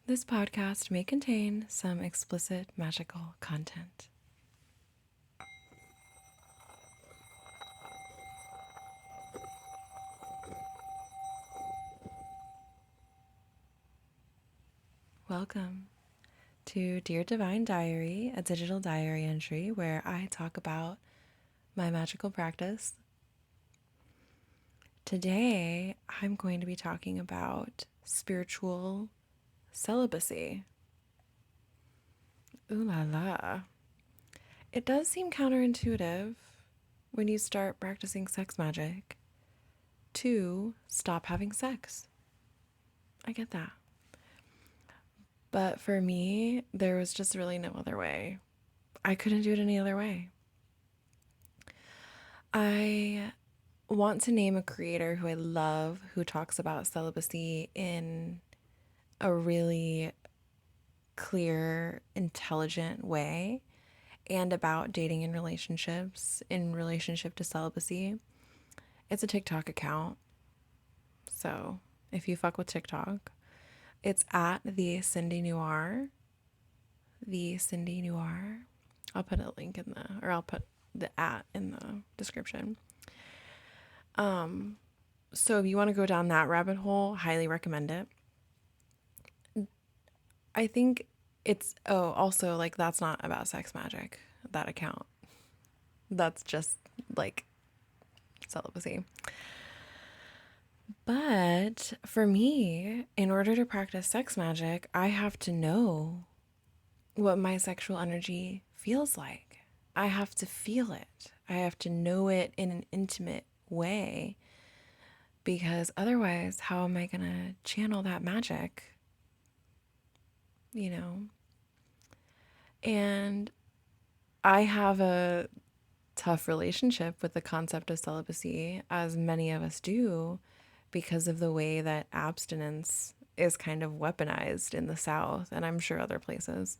This podcast may contain some explicit magical content. Welcome to Dear Divine Diary, a digital diary entry where I talk about my magical practice. Today, I'm going to be talking about spiritual celibacy. Ooh la la. It does seem counterintuitive when you start practicing sex magic to stop having sex. I get that. But for me, there was just really no other way. I couldn't do it any other way. I want to name a creator who I love who talks about celibacy in a really clear, intelligent way and about dating and relationships in relationship to celibacy. It's a TikTok account. So if you fuck with TikTok, it's at the Cindy Noir. The Cindy Noir. I'll put a link in I'll put the at in the description. So if you want to go down that rabbit hole, highly recommend it. I think also like that's not about sex magic, that account. That's just like celibacy. But for me, in order to practice sex magic, I have to know what my sexual energy feels like. I have to feel it. I have to know it in an intimate way because otherwise, how am I going to channel that magic? You know? And I have a tough relationship with the concept of celibacy, as many of us do, because of the way that abstinence is kind of weaponized in the South, and I'm sure other places.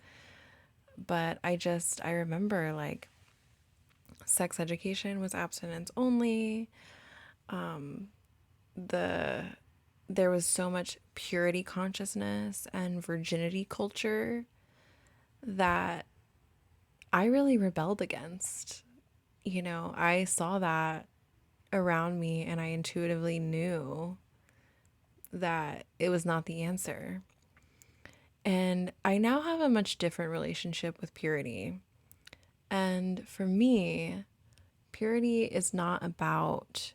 But I remember like sex education was abstinence only. The there was so much purity consciousness and virginity culture that I really rebelled against. You know, I saw that around me and I intuitively knew that it was not the answer. And I now have a much different relationship with purity. And for me, purity is not about,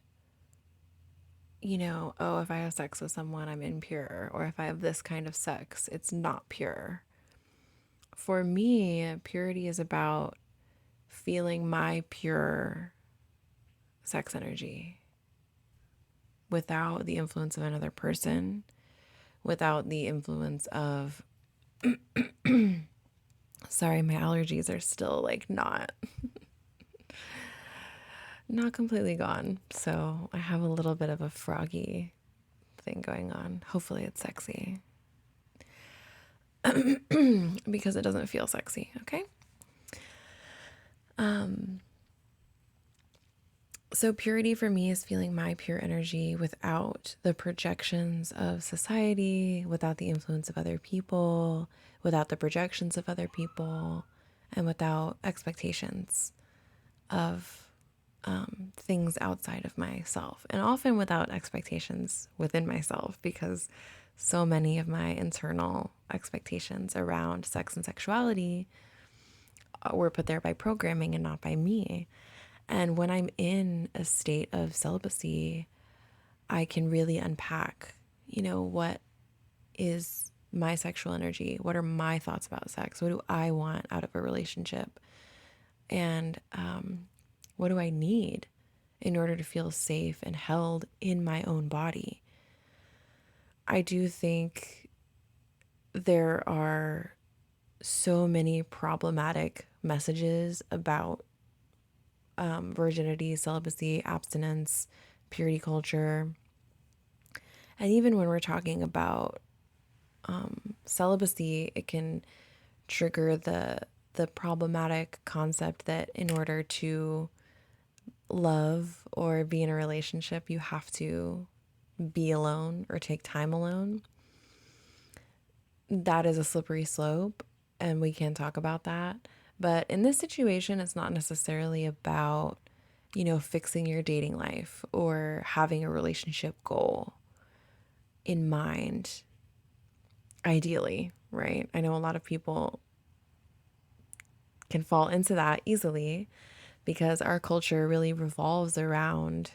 oh, if I have sex with someone, I'm impure, or if I have this kind of sex, it's not pure. For me, purity is about feeling my pure sex energy without the influence of another person, without the influence of, sorry, my allergies are still like not completely gone. So I have a little bit of a froggy thing going on. Hopefully it's sexy. Because it doesn't feel sexy, okay? So purity for me is feeling my pure energy without the projections of society, without the influence of other people, without the projections of other people, and without expectations of things outside of myself, and often without expectations within myself, because so many of my internal expectations around sex and sexuality were put there by programming and not by me. And when I'm in a state of celibacy, I can really unpack, what is my sexual energy? What are my thoughts about sex? What do I want out of a relationship? And what do I need in order to feel safe and held in my own body? I do think there are so many problematic messages about virginity, celibacy, abstinence, purity culture. And even when we're talking about celibacy, it can trigger the problematic concept that in order to love or be in a relationship, you have to be alone or take time alone. that is a slippery slope, and we can talk about that. But in this situation, it's not necessarily about, fixing your dating life or having a relationship goal in mind, ideally, right? I know a lot of people can fall into that easily because our culture really revolves around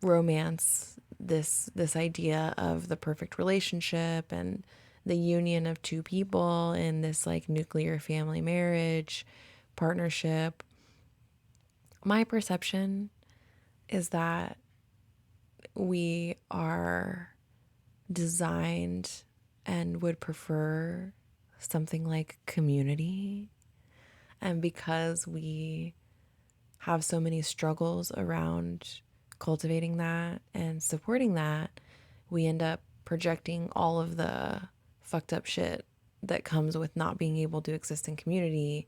romance, this idea of the perfect relationship and the union of two people in this like nuclear family marriage partnership. My perception is that we are designed and would prefer something like community. And because we have so many struggles around cultivating that and supporting that, we end up projecting all of the fucked up shit that comes with not being able to exist in community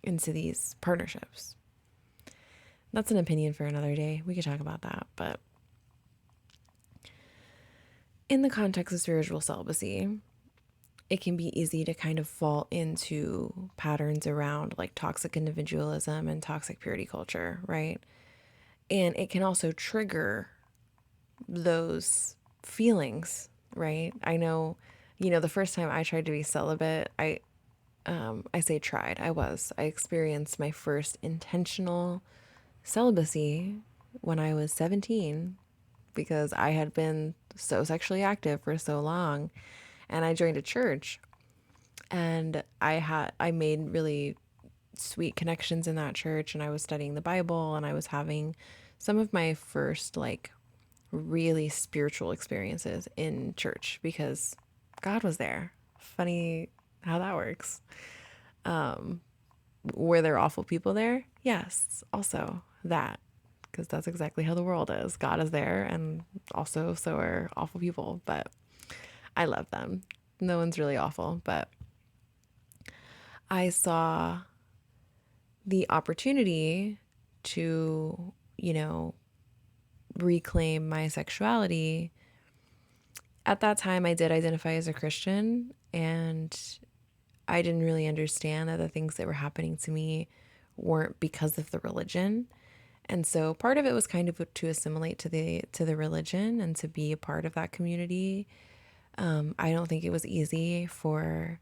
into these partnerships. That's an opinion for another day. We could talk about that. But in the context of spiritual celibacy, it can be easy to kind of fall into patterns around like toxic individualism and toxic purity culture, right? And it can also trigger those feelings, right? I know, the first time I tried to be celibate, I say tried, I experienced my first intentional celibacy when I was 17 because I had been so sexually active for so long, and I joined a church, and I made really sweet connections in that church, and I was studying the Bible, and I was having some of my first like really spiritual experiences in church because God was there. Funny how that works. Were there awful people there? Yes, also that, because that's exactly how the world is. God is there, and also so are awful people, but I love them. No one's really awful, but I saw the opportunity to, reclaim my sexuality. At that time, I did identify as a Christian, and I didn't really understand that the things that were happening to me weren't because of the religion. And so part of it was kind of to assimilate to the religion and to be a part of that community. I don't think it was easy for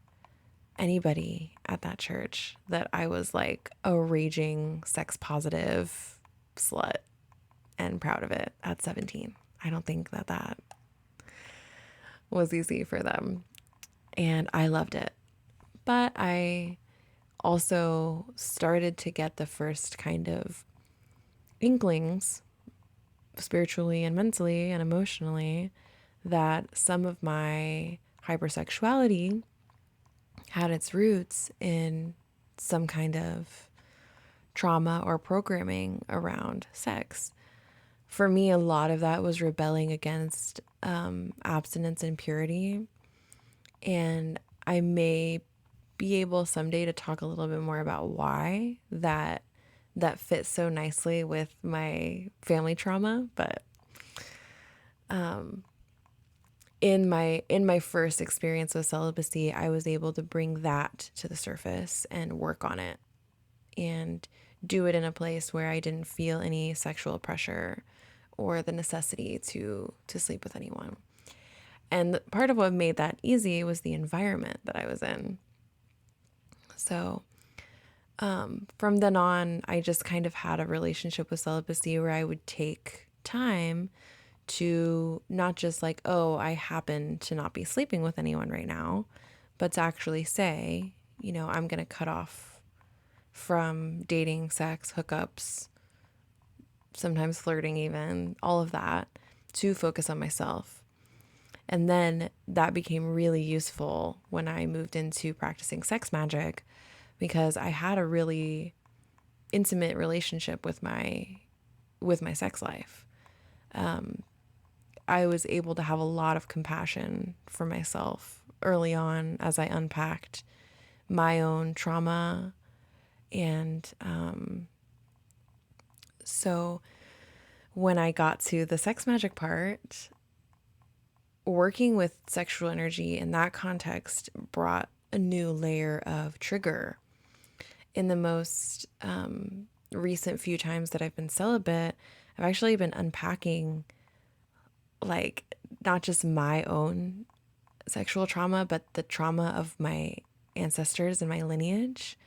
anybody at that church that I was like a raging sex positive slut and proud of it at 17. I don't think that was easy for them. And I loved it. But I also started to get the first kind of inklings spiritually and mentally and emotionally that some of my hypersexuality had its roots in some kind of trauma or programming around sex. For me, a lot of that was rebelling against abstinence and purity. And I may be able someday to talk a little bit more about why that fits so nicely with my family trauma. But in my first experience with celibacy, I was able to bring that to the surface and work on it and do it in a place where I didn't feel any sexual pressure or the necessity to sleep with anyone. And part of what made that easy was the environment that I was in. So from then on, I just kind of had a relationship with celibacy where I would take time to not just like, oh, I happen to not be sleeping with anyone right now, but to actually say, I'm going to cut off from dating, sex, hookups, sometimes flirting, even all of that, to focus on myself. And then that became really useful when I moved into practicing sex magic because I had a really intimate relationship with my sex life. I was able to have a lot of compassion for myself early on as I unpacked my own trauma. And so when I got to the sex magic part, working with sexual energy in that context brought a new layer of trigger. In the most recent few times that I've been celibate, I've actually been unpacking, like, not just my own sexual trauma, but the trauma of my ancestors and my lineage.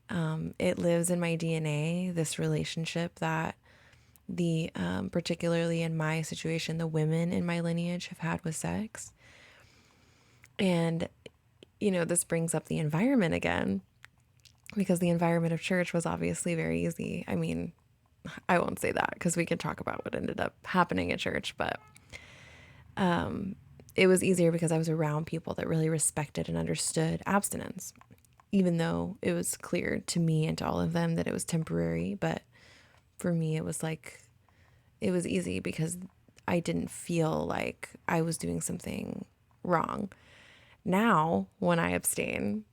It lives in my DNA, this relationship that particularly in my situation, the women in my lineage have had with sex. And, this brings up the environment again, because the environment of church was obviously very easy. I mean, I won't say that because we can talk about what ended up happening at church, but it was easier because I was around people that really respected and understood abstinence, even though it was clear to me and to all of them that it was temporary. But for me, it was easy because I didn't feel like I was doing something wrong. Now, when I abstain,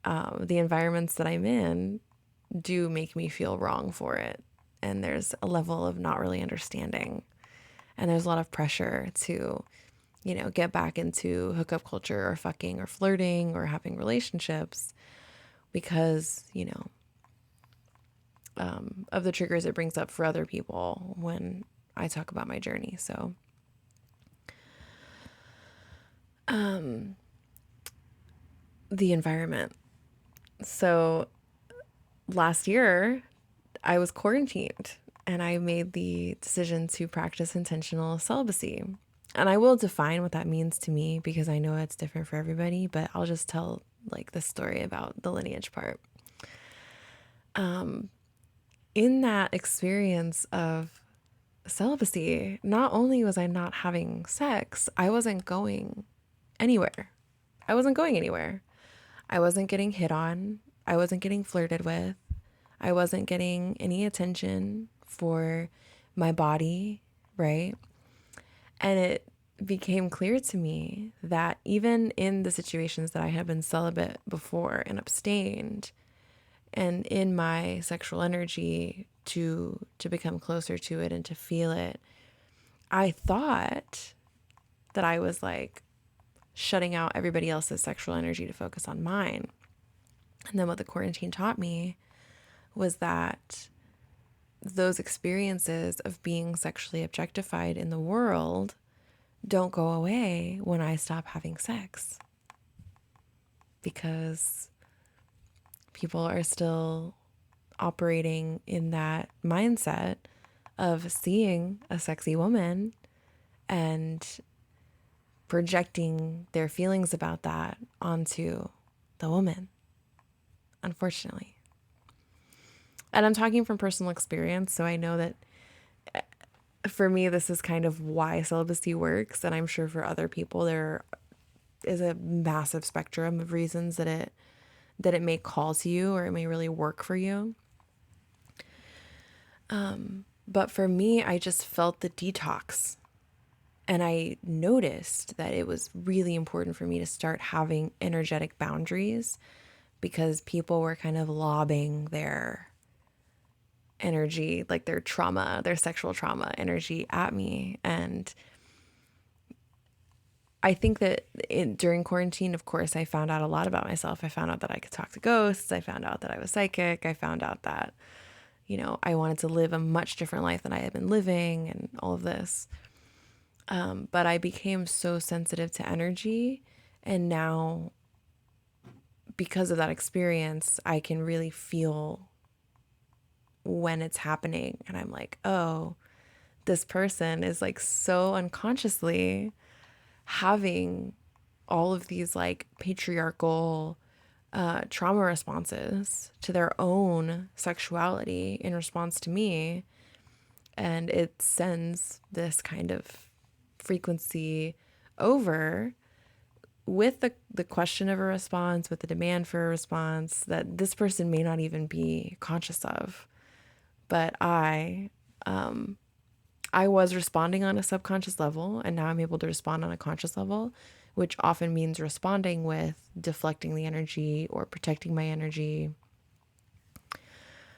the environments that I'm in do make me feel wrong for it. And there's a level of not really understanding. And there's a lot of pressure to, get back into hookup culture or fucking or flirting or having relationships because, of the triggers it brings up for other people when I talk about my journey. So, the environment. So last year I was quarantined and I made the decision to practice intentional celibacy. And I will define what that means to me because I know it's different for everybody, but I'll just tell like the story about the lineage part. In that experience of celibacy, not only was I not having sex, I wasn't going anywhere. I wasn't going anywhere. I wasn't getting hit on. I wasn't getting flirted with. I wasn't getting any attention for my body, right? And it became clear to me that even in the situations that I had been celibate before and abstained, and in my sexual energy to become closer to it and to feel it, I thought that I was like shutting out everybody else's sexual energy to focus on mine. And then what the quarantine taught me was that those experiences of being sexually objectified in the world don't go away when I stop having sex, because people are still operating in that mindset of seeing a sexy woman and projecting their feelings about that onto the woman, unfortunately. And I'm talking from personal experience, so I know that for me, this is kind of why celibacy works. And I'm sure for other people, there is a massive spectrum of reasons that it may call to you or it may really work for you. But for me, I just felt the detox. And I noticed that it was really important for me to start having energetic boundaries because people were kind of lobbing their energy, like their trauma, their sexual trauma energy at me. And I think that during quarantine, of course, I found out a lot about myself. I found out that I could talk to ghosts. I found out that I was psychic. I found out that, I wanted to live a much different life than I had been living and all of this. But I became so sensitive to energy. And now, because of that experience, I can really feel when it's happening. And I'm like, oh, this person is like so unconsciously having all of these like patriarchal trauma responses to their own sexuality in response to me. And it sends this kind of frequency over with the question of a response, with the demand for a response that this person may not even be conscious of. But I was responding on a subconscious level, and now I'm able to respond on a conscious level, which often means responding with deflecting the energy or protecting my energy,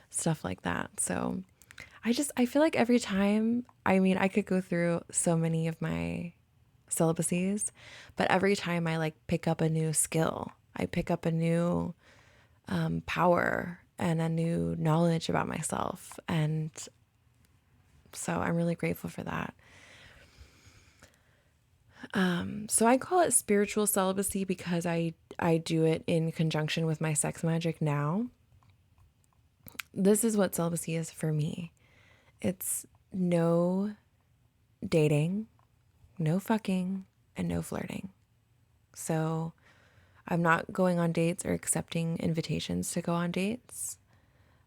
stuff like that. So I feel like every time, I mean, I could go through so many of my celibacies, but every time I like pick up a new skill, I pick up a new power and a new knowledge about myself. And so I'm really grateful for that. So I call it spiritual celibacy because I do it in conjunction with my sex magic now. This is what celibacy is for me. It's no dating, no fucking, and no flirting. So I'm not going on dates or accepting invitations to go on dates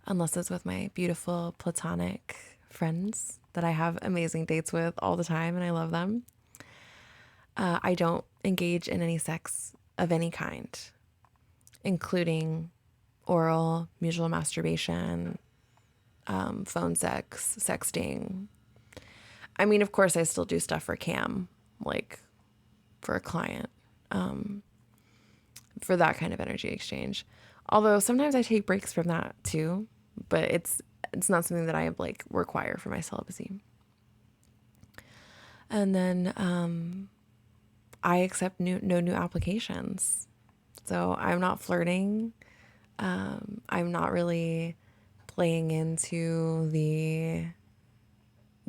unless it's with my beautiful platonic friends that I have amazing dates with all the time and I love them. I don't engage in any sex of any kind, including oral, mutual masturbation, phone sex, sexting. I mean, of course, I still do stuff for Cam, like for a client, for that kind of energy exchange. Although sometimes I take breaks from that too, but it's not something that I like require for my celibacy. And then I accept no new applications. So I'm not flirting. I'm not really playing into the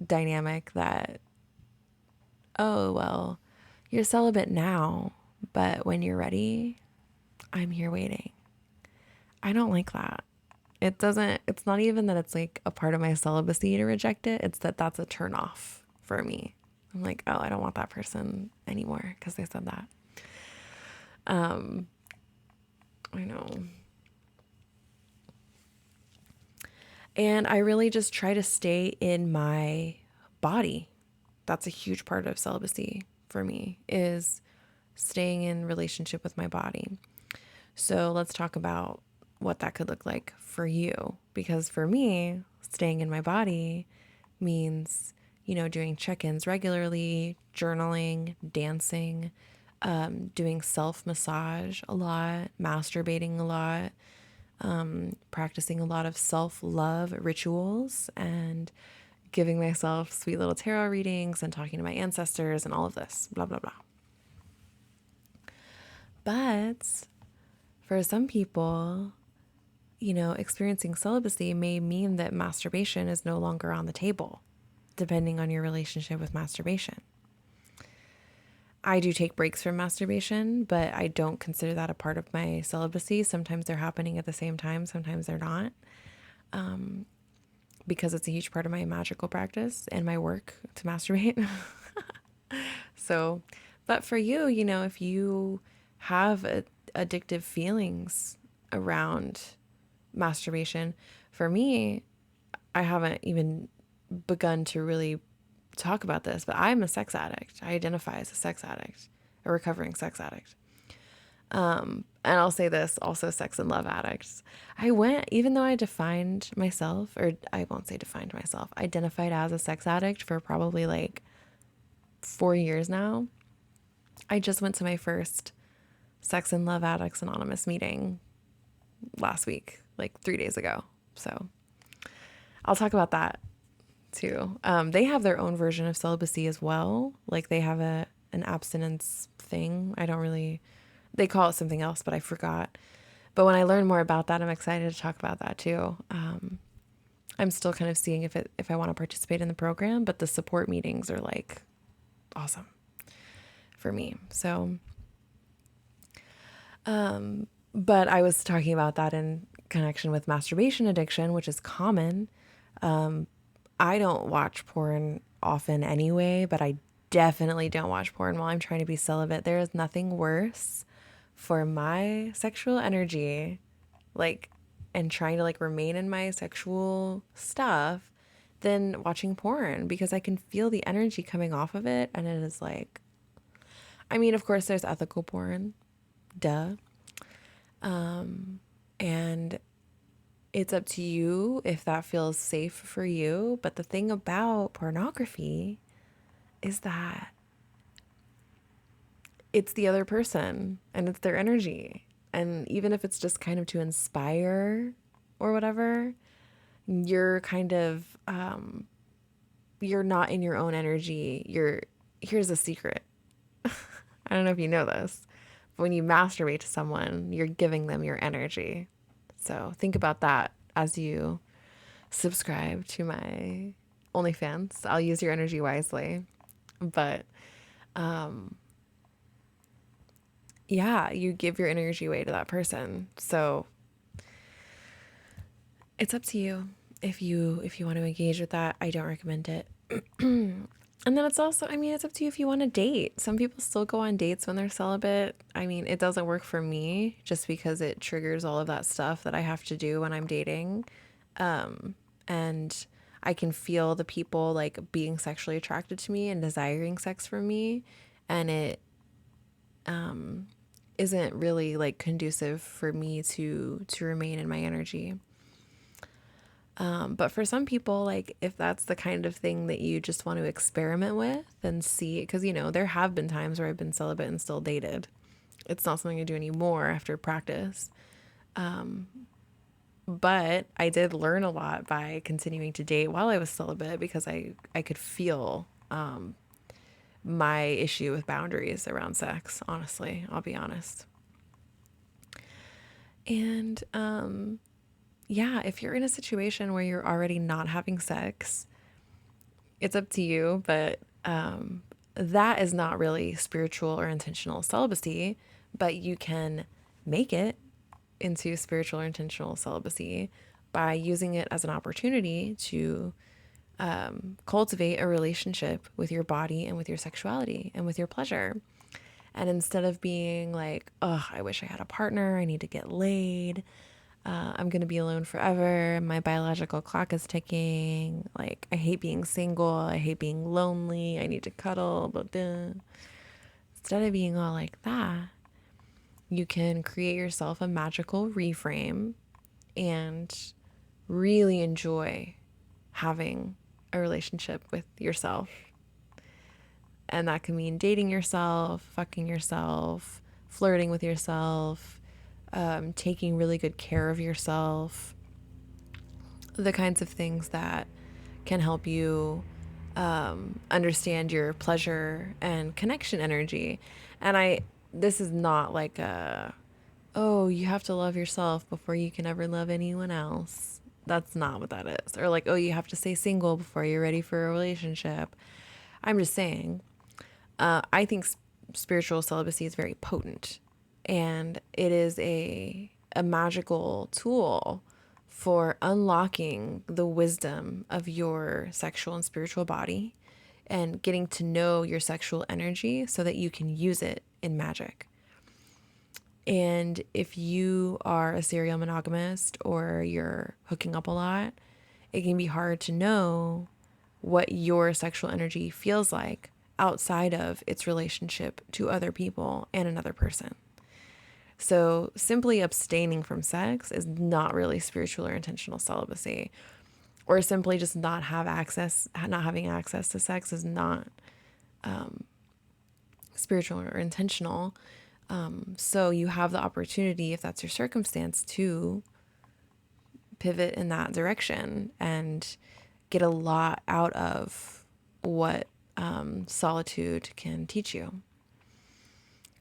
dynamic that, oh, well, you're celibate now, but when you're ready, I'm here waiting. I don't like that. It's not even that it's like a part of my celibacy to reject it. It's that that's a turn off for me. I'm like, oh, I don't want that person anymore because they said that. I know. And I really just try to stay in my body. That's a huge part of celibacy for me, is staying in relationship with my body. So let's talk about what that could look like for you. Because for me, staying in my body means, doing check-ins regularly, journaling, dancing, doing self-massage a lot, masturbating a lot, practicing a lot of self-love rituals, and giving myself sweet little tarot readings and talking to my ancestors and all of this, blah, blah, blah. But for some people, experiencing celibacy may mean that masturbation is no longer on the table, depending on your relationship with masturbation. I do take breaks from masturbation, but I don't consider that a part of my celibacy. Sometimes they're happening at the same time, sometimes they're not, because it's a huge part of my magical practice and my work to masturbate. So, but for you, if you have addictive feelings around masturbation, for me, I haven't even begun to really talk about this, but I'm a sex addict. I identify as a sex addict, a recovering sex addict. And I'll say this, also sex and love addicts. Even though I defined myself, or I won't say defined myself, identified as a sex addict for probably like 4 years now. I just went to my first Sex and Love Addicts Anonymous meeting last week, like 3 days ago. So I'll talk about that too. They have their own version of celibacy as well. Like they have an abstinence thing. They call it something else, but I forgot. But when I learn more about that, I'm excited to talk about that too. I'm still kind of seeing if I want to participate in the program, but the support meetings are like awesome for me. So, but I was talking about that in connection with masturbation addiction, which is common. I don't watch porn often anyway, but I definitely don't watch porn while I'm trying to be celibate. There is nothing worse for my sexual energy, and trying to remain in my sexual stuff than watching porn, because I can feel the energy coming off of it. And it is of course there's ethical porn, duh. And it's up to you if that feels safe for you. But the thing about pornography is that it's the other person and it's their energy. And even if it's just kind of to inspire or whatever, you're kind of, you're not in your own energy. Here's a secret. I don't know if you know this, but when you masturbate to someone, you're giving them your energy. So think about that as you subscribe to my OnlyFans. I'll use your energy wisely. But yeah, you give your energy away to that person. So it's up to you if you want to engage with that. I don't recommend it. And then it's also, I mean, it's up to you if you want to date. Some people still go on dates when they're celibate. I mean, it doesn't work for me just because it triggers all of that stuff that I have to do when I'm dating. And I can feel the people like being sexually attracted to me and desiring sex from me. And it isn't really like conducive for me to remain in my energy. But for some people, like if that's the kind of thing that you just want to experiment with and see, because there have been times where I've been celibate and still dated. It's not something I do anymore after practice. But I did learn a lot by continuing to date while I was celibate because I could feel my issue with boundaries around sex, honestly, I'll be honest. And yeah, if you're in a situation where you're already not having sex, it's up to you, but that is not really spiritual or intentional celibacy, but you can make it into spiritual or intentional celibacy by using it as an opportunity to cultivate a relationship with your body and with your sexuality and with your pleasure. And instead of being like, oh, I wish I had a partner, I need to get laid, I'm going to be alone forever, my biological clock is ticking, like, I hate being single, I hate being lonely, I need to cuddle, blah, blah. Instead of being all like that, you can create yourself a magical reframe and really enjoy having a relationship with yourself. And that can mean dating yourself, fucking yourself, flirting with yourself, taking really good care of yourself, the kinds of things that can help you understand your pleasure and connection energy. And this is not like oh, you have to love yourself before you can ever love anyone else. That's not what that is. Or like, oh, you have to stay single before you're ready for a relationship. I'm just saying, I think spiritual celibacy is very potent, and it is a magical tool for unlocking the wisdom of your sexual and spiritual body and getting to know your sexual energy so that you can use it in magic. And if you are a serial monogamist or you're hooking up a lot, it can be hard to know what your sexual energy feels like outside of its relationship to other people and another person. So simply abstaining from sex is not really spiritual or intentional celibacy. Or simply just not having access to sex is not spiritual or intentional. So you have the opportunity, if that's your circumstance, to pivot in that direction and get a lot out of what solitude can teach you.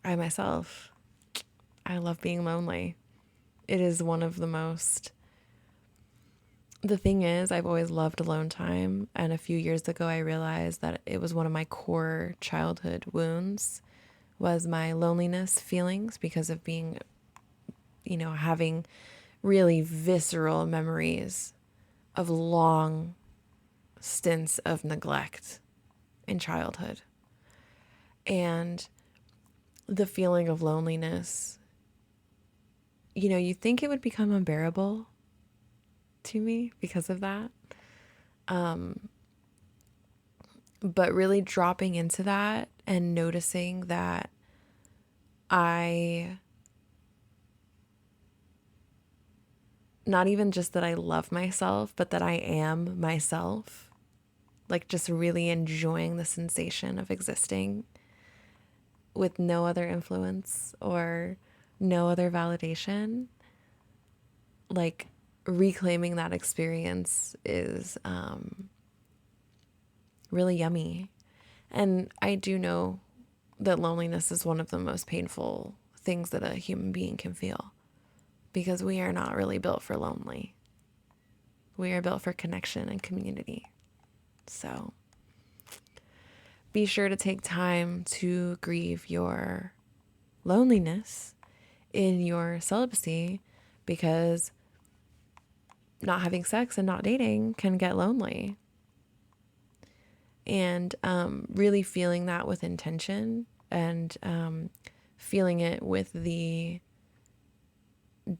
I myself, I love being lonely. It is one of the most... The thing is, I've always loved alone time. And a few years ago, I realized that it was one of my core childhood wounds was my loneliness feelings because of being, having really visceral memories of long stints of neglect in childhood. And the feeling of loneliness, you think it would become unbearable to me because of that. But really dropping into that and noticing that not even just that I love myself, but that I am myself, like just really enjoying the sensation of existing with no other influence or no other validation, like reclaiming that experience is really yummy. And I do know that loneliness is one of the most painful things that a human being can feel, because we are not really built for lonely. We are built for connection and community. So be sure to take time to grieve your loneliness in your celibacy, because not having sex and not dating can get lonely. And really feeling that with intention, and feeling it with the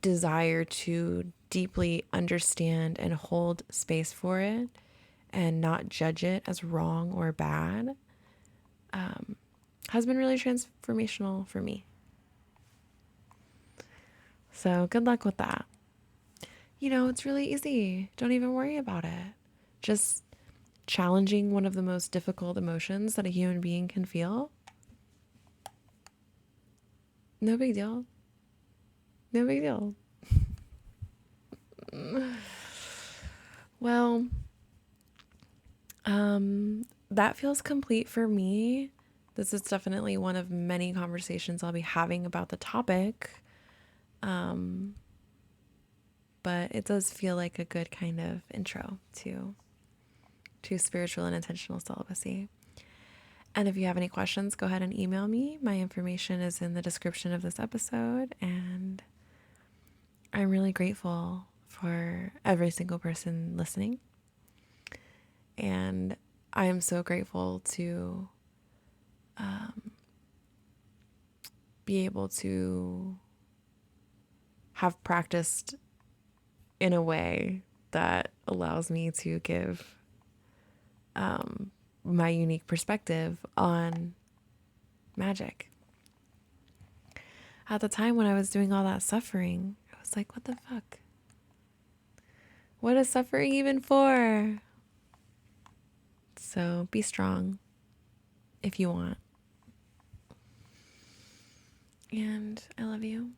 desire to deeply understand and hold space for it and not judge it as wrong or bad, has been really transformational for me. So good luck with that. It's really easy. Don't even worry about it. Just challenging one of the most difficult emotions that a human being can feel. No big deal. No big deal. Well, that feels complete for me. This is definitely one of many conversations I'll be having about the topic. But it does feel like a good kind of intro to spiritual and intentional celibacy. And if you have any questions, go ahead and email me. My information is in the description of this episode. And I'm really grateful for every single person listening. And I am so grateful to be able to have practiced in a way that allows me to give my unique perspective on magic. At the time when I was doing all that suffering, I was like, what the fuck? What is suffering even for? So be strong if you want. And I love you.